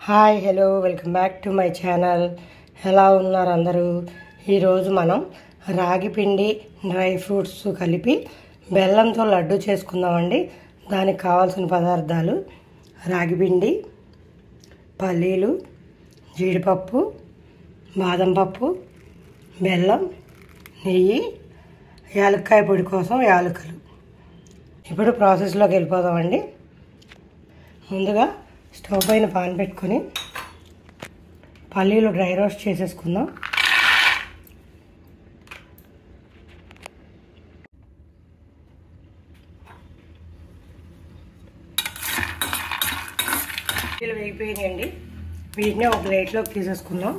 Hi hello welcome back to my channel. ఎలా ఉన్నారు అందరూ? ఈరోజు మనం రాగి పిండి డ్రై ఫ్రూట్స్ కలిపి బెల్లంతో లడ్డు చేసుకుందామండి. దానికి కావాల్సిన పదార్థాలు రాగి పిండి, పల్లీలు, జీడిపప్పు, బాదం పప్పు, బెల్లం, నెయ్యి, యాలక్కాయ పొడి కోసం యాలకులు. ఇప్పుడు ప్రాసెస్లోకి వెళ్ళిపోదామండి. ముందుగా స్టవ్ పైన పాన్ పెట్టుకొని పల్లీలు డ్రై రోస్ట్ చేసేసుకుందాం. పల్లీలు వేగిపోయినాయండి. వీటిని ఒక ప్లేట్లోకి తీసేసుకుందాం.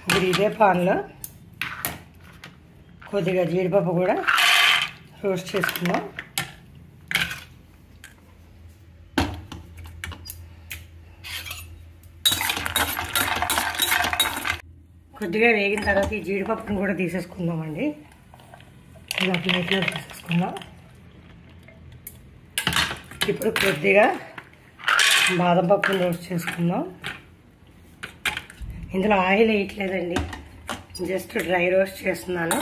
ఇప్పుడు ఇదే పాన్లో కొద్దిగా జీడిపప్పు కూడా రోస్ట్ చేసుకుందాం. కొద్దిగా వేగిన తర్వాత ఈ జీడిపప్పును కూడా తీసేసుకుందామండి. ఇలా ప్లేట్లో తీసేసుకుందాం. ఇప్పుడు కొద్దిగా బాదం పప్పును రోస్ట్ చేసుకుందాం. ఇందులో ఆయిల్ వేయట్లేదండి, జస్ట్ డ్రై రోస్ట్ చేస్తున్నాను.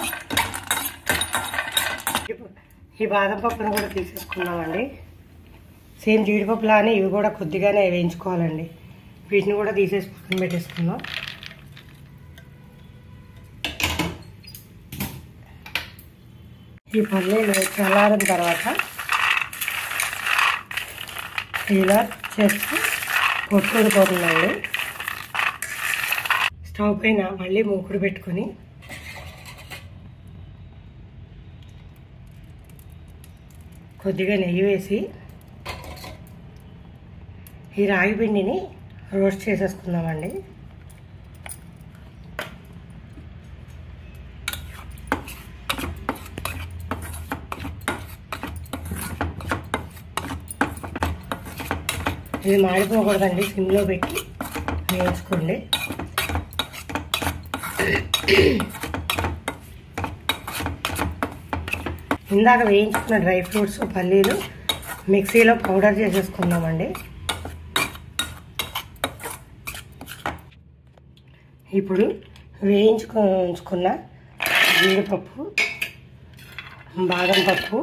ఈ బాదం పప్పును కూడా తీసేసుకుందామండి. సేమ్ జీడిపప్పులానే ఇవి కూడా కొద్దిగానే వేయించుకోవాలండి. వీటిని కూడా తీసేసి పక్కన పెట్టేసుకుందాం. ఈ పల్లీలు చల్లారిన తర్వాత ఇలా చేసి పొట్టుడిపోతుందండి. స్టవ్ పైన మళ్ళీ మూకుడు పెట్టుకొని కొద్దిగా నెయ్యి వేసి ఈ రాగి పిండిని రోస్ట్ చేసేసుకుందామండి. ఇది మాడిపోకూడదండి, సిమ్లో పెట్టి వేయించుకోండి. ఇందాక వేయించుకున్న డ్రై ఫ్రూట్స్, పల్లీలు మిక్సీలో పౌడర్ చేసేసుకుందామండి. ఇప్పుడు ఉంచుకున్న జీడిపప్పు, బాదం పప్పు,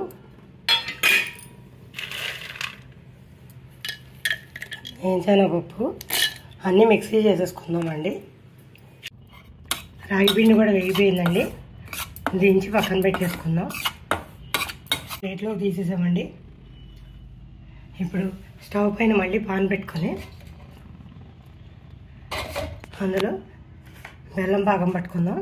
శనగపప్పు అన్నీ మిక్సీ చేసేసుకుందామండి. రాగి పిండి కూడా వేగిపోయిందండి. దించి పక్కన పెట్టేసుకుందాం. ప్లేట్లో తీసేసామండి. ఇప్పుడు స్టవ్ పైన మళ్ళీ పాన్ పెట్టుకొని అందులో బెల్లం పాకం పట్టుకుందాం.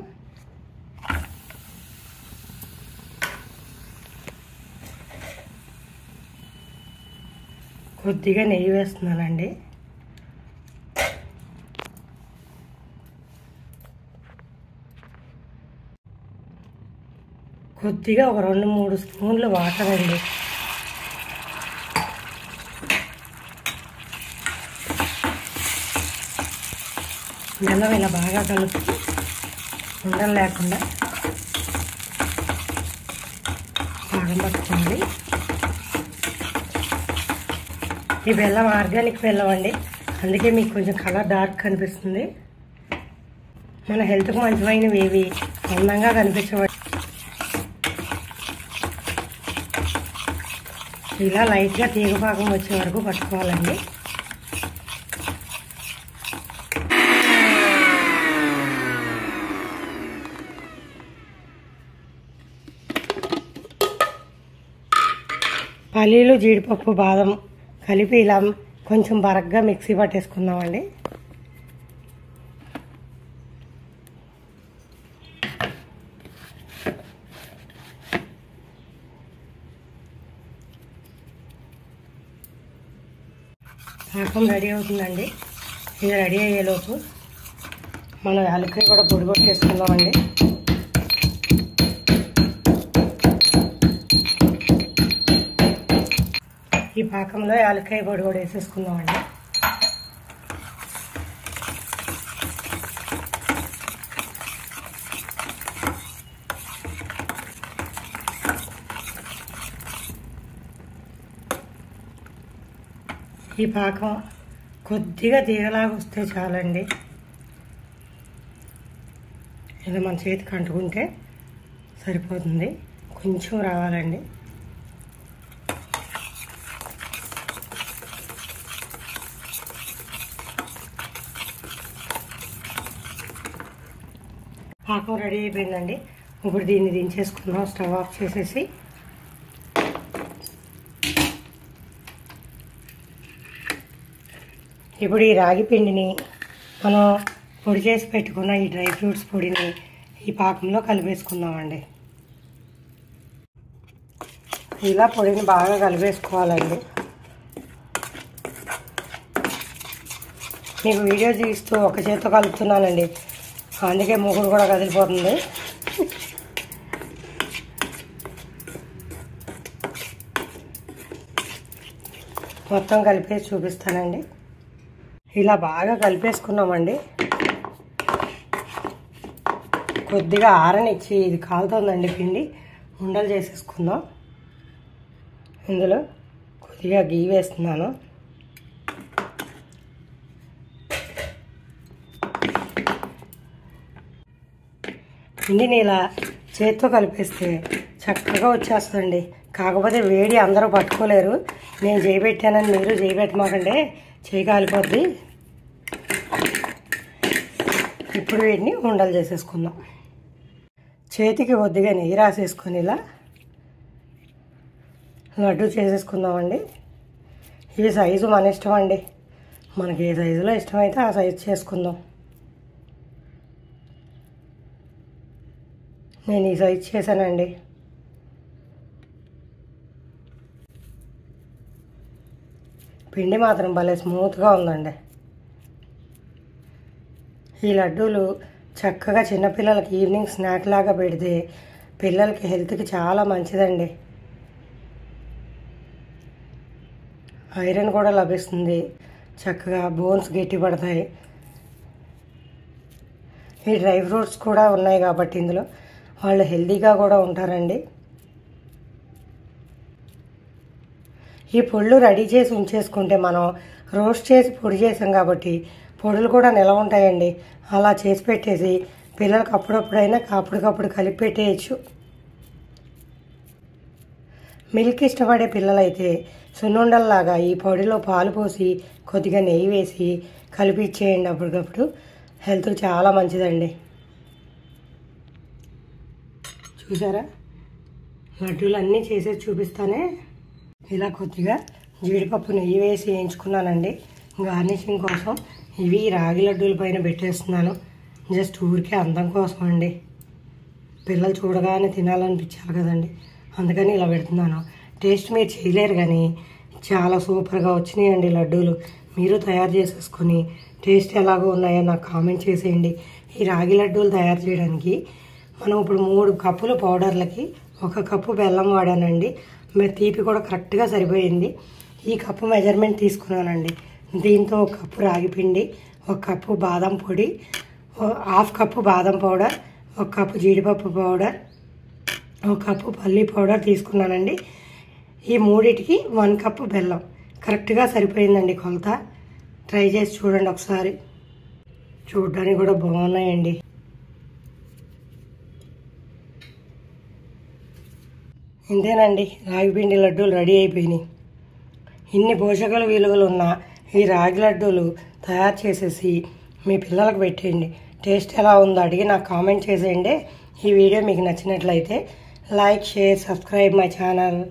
కొద్దిగా నెయ్యి వేస్తున్నానండి. కొద్దిగా ఒక 2-3 స్పూన్లు వాటర్ అండి. బెల్లం ఇలా బాగా కలుపు, ఉండలు లేకుండా పాకం పట్టుకోండి. ఈ బెల్లం ఆర్గానిక్ బెల్లం అండి, అందుకే మీకు కొంచెం కలర్ డార్క్ కనిపిస్తుంది. మన హెల్త్కు మంచిమైనవి ఇవి అందంగా కనిపించవచ్చు. ఇలా లైట్గా తీగపాకం వచ్చే వరకు పట్టుకోవాలండి. పల్లీలు, జీడిపప్పు, బాదం కలిపి ఇలా కొంచెం బరగ్గా మిక్సీ పట్టేసుకుందామండి. పాకం రెడీ అవుతుందండి. ఇది రెడీ అయ్యేలోపు మనం యాలక్కాయ కూడా పొడి కొట్టేసుకుందామండి. ఈ పాకంలో యాలక్కాయ పొడి కూడా వేసేసుకుందామండి. ఈ పాకం కొద్దిగా తీగలాగా వస్తే చాలండి. ఇది మన చేతికి అంటుకుంటే సరిపోతుంది. కొంచెం రావాలండి. పాకం రెడీ అయిపోయిందండి. ఇప్పుడు దీన్ని దించేసుకుందాం. స్టవ్ ఆఫ్ చేసేసి ఇప్పుడు ఈ రాగి పిండిని మనం పొడి చేసి పెట్టుకున్న ఈ డ్రై ఫ్రూట్స్ పొడిని ఈ పాకంలో కలిపేసుకుందామండి. ఇలా పొడిని బాగా కలిపేసుకోవాలండి. మీకు వీడియో తీస్తూ ఒక చేత్తో కలుపుతున్నానండి, అందుకే మూగుడు కూడా కదిలిపోతుంది. మొత్తం కలిపేసి చూపిస్తానండి. ఇలా బాగా కలిపేసుకున్నామండి. కొద్దిగా ఆరనిచ్చి ఇది కాలుతుందండి పిండి. ఉండలు చేసేసుకుందాం. ఇందులో కొద్దిగా గీ వేస్తున్నాను. పిండిని ఇలా చేత్తో కలిపేస్తే చక్కగా వచ్చేస్తుందండి. కాకపోతే వేడి అందరూ పట్టుకోలేరు. నేను చేయబెట్టానని మీరు చేయబెట్టమాకండి, చేయి కాలిపోద్ది. ఇప్పుడు వీటిని ఉండలు చేసేసుకుందాం. చేతికి కొద్దిగా నెయ్యి రాసేసుకొని ఇలా లడ్డు చేసేసుకుందామండి. ఈ సైజు మన ఇష్టం అండి. మనకి ఏ సైజులో ఇష్టమైతే ఆ సైజు చేసుకుందాం. నేను ఈ సైజు చేశానండి. పిండి మాత్రం భలే స్మూత్గా ఉందండి. ఈ లడ్డూలు చక్కగా చిన్నపిల్లలకి ఈవినింగ్ స్నాక్ లాగా పెడితే పిల్లలకి హెల్త్కి చాలా మంచిదండి. ఐరన్ కూడా లభిస్తుంది. చక్కగా బోన్స్ గట్టి పడతాయి. ఈ డ్రై ఫ్రూట్స్ కూడా ఉన్నాయి కాబట్టి ఇందులో వాళ్ళు హెల్తీగా కూడా ఉంటారండి. ఈ పొళ్ళు రెడీ చేసి ఉంచేసుకుంటే మనం రోస్ట్ చేసి పొడి చేసాం కాబట్టి పొడులు కూడా నిలవ ఉంటాయండి. అలా చేసి పెట్టేసి పిల్లలకు అప్పుడప్పుడైనా అప్పటికప్పుడు కలిపి పెట్టేయచ్చు. మిల్క్ ఇష్టపడే పిల్లలైతే సున్నుండల్లాగా ఈ పొడిలో పాలు పోసి కొద్దిగా నెయ్యి వేసి కలిపి ఇచ్చేయండి. అప్పటికప్పుడు హెల్త్ చాలా మంచిదండి. చూసారా, లడ్డూలు అన్నీ చేసేసి చూపిస్తానే. ఇలా కొద్దిగా జీడిపప్పు నెయ్యి వేసి వేయించుకున్నానండి గార్నిషింగ్ కోసం. ఇవి రాగి లడ్డూల పైన పెట్టేస్తున్నాను. జస్ట్ ఊరికే అందం కోసం అండి. పిల్లలు చూడగానే తినాలనిపించాలి కదండి, అందుకని ఇలా పెడుతున్నాను. టేస్ట్ మీరు చేయలేరు కానీ చాలా సూపర్గా వచ్చినాయండి లడ్డూలు. మీరు తయారు చేసేసుకొని టేస్ట్ ఎలాగో ఉన్నాయో నాకు కామెంట్ చేసేయండి. ఈ రాగి లడ్డూలు తయారు చేయడానికి మనం ఇప్పుడు 3 కప్పుల పౌడర్లకి 1 కప్పు బెల్లం వాడానండి. తీపి కూడా కరెక్ట్గా సరిపోయింది. ఈ కప్పు మెజర్మెంట్ తీసుకున్నానండి. దీంతో 1 కప్పు రాగి పిండి, 1 కప్పు బాదం పొడి, 1/2 కప్పు బాదం పౌడర్, 1 కప్పు జీడిపప్పు పౌడర్, 1 కప్పు పల్లి పౌడర్ తీసుకున్నానండి. ఈ మూడిటికి 1 కప్పు బెల్లం కరెక్ట్గా సరిపోయిందండి కొలత. ట్రై చేసి చూడండి ఒకసారి. చూడడానికి కూడా బాగున్నాయండి. ఇంతేనండి, రాగి పిండి లడ్డూలు రెడీ అయిపోయినాయి. ఇన్ని పోషకాల విలువలు ఉన్న ఈ రాగి లడ్డూలు తయారు చేసేసి మీ పిల్లలకు పెట్టేయండి. టేస్ట్ ఎలా ఉందో అడిగి నాకు కామెంట్ చేసేయండి. ఈ వీడియో మీకు నచ్చినట్లయితే like, share, subscribe my channel.